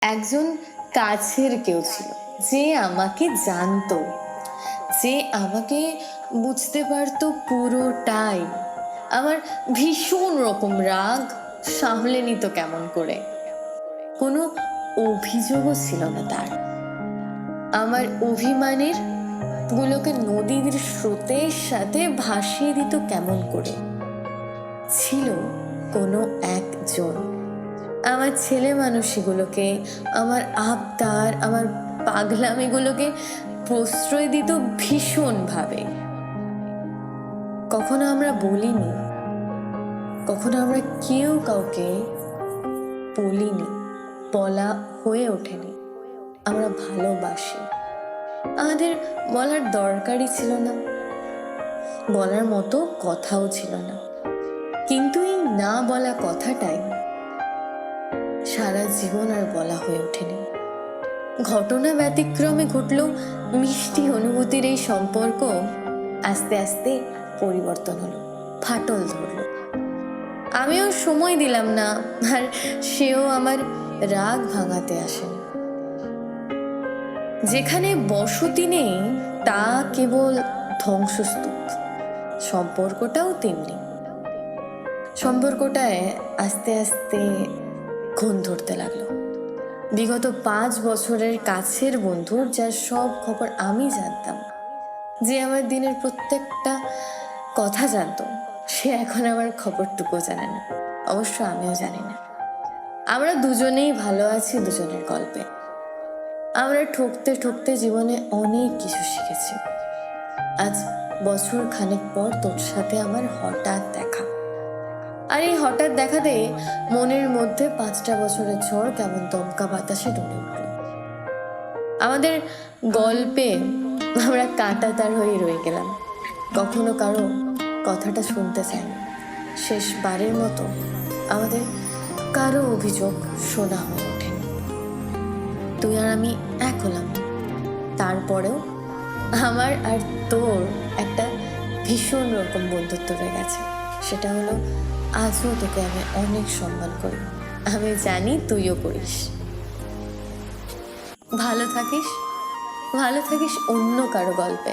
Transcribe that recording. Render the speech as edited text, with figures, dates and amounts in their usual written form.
একজন কাছের কেউ ছিল, যে আমাকে জানতো, যে আমাকে বুঝতে পারতো পুরোটাই। আমার ভীষণ রকম রাগ সামলে নিত কেমন করে। কোনো অভিযোগও ছিল না তার। আমার অভিমানের গুলোকে নদীর স্রোতের সাথে ভাসিয়ে দিত কেমন করে। ছিল কোনো একজন আমার ছেলে মানুষগুলোকে, আমার আবদার, আমার পাগলামিগুলোকে প্রশ্রয় দিত ভীষণভাবে। কখনো আমরা বলিনি, কখনো আমরা কেউ কাউকে বলিনি, বলা হয়ে ওঠেনি আমরা ভালোবাসি। আমাদের বলার দরকারই ছিল না, বলার মতো কথাও ছিল না। কিন্তু এই না বলা কথাটাই সারা জীবন আর বলা হয়ে ওঠেনি। ঘটনা ব্যতিক্রমে ঘটল, মিষ্টি অনুভূতির এই সম্পর্ক আস্তে আস্তে পরিবর্তন হলো, ফাটল ধরলো। আমিও সময় দিলাম না, আর সেও আমার রাগ ভাঙাতে আসেনি। যেখানে বসতি নেই তা কেবল ধ্বংসস্তূপ, সম্পর্কটাও তেমনি। সম্পর্কটায় আস্তে আস্তে ঘুণ ধরতে লাগলো। বিগত 5 বছরের কাছের বন্ধুর যার সব খবর আমি জানতাম, যে আমার দিনের প্রত্যেকটা কথা জানতো, সে এখন আমার খবরটুকু জানে না। অবশ্য আমিও জানি না। আমরা দুজনেই ভালো আছি দুজনের গল্পে। আমরা ঠকতে ঠকতে জীবনে অনেক কিছু শিখেছি। আজ বছর খানেক পর তোর সাথে আমার হঠাৎ দেখা। আর এই হঠাৎ দেখাতে মনের মধ্যে 5টা বছরের ঝড় কেমন দমকা বাতাসে ডলে উঠল। আমাদের গল্পে আমরা কাঁটাতার হয়ে রয়ে গেলাম। কখনো কারো কথাটা শুনতে চাইনি। শেষবারের মতো আমাদের কারো অভিযোগ শোনা হয়ে ওঠেনি। তুই আর আমি এক হলাম। তারপরেও আমার আর তোর একটা ভীষণ রকম বন্ধুত্ব রয়ে গেছে। সেটা হলো, আজও তোকে আমি অনেক সম্মান করি। আমি জানি তুইও করিস। ভালো থাকিস, ভালো থাকিস অন্য কারো গল্পে।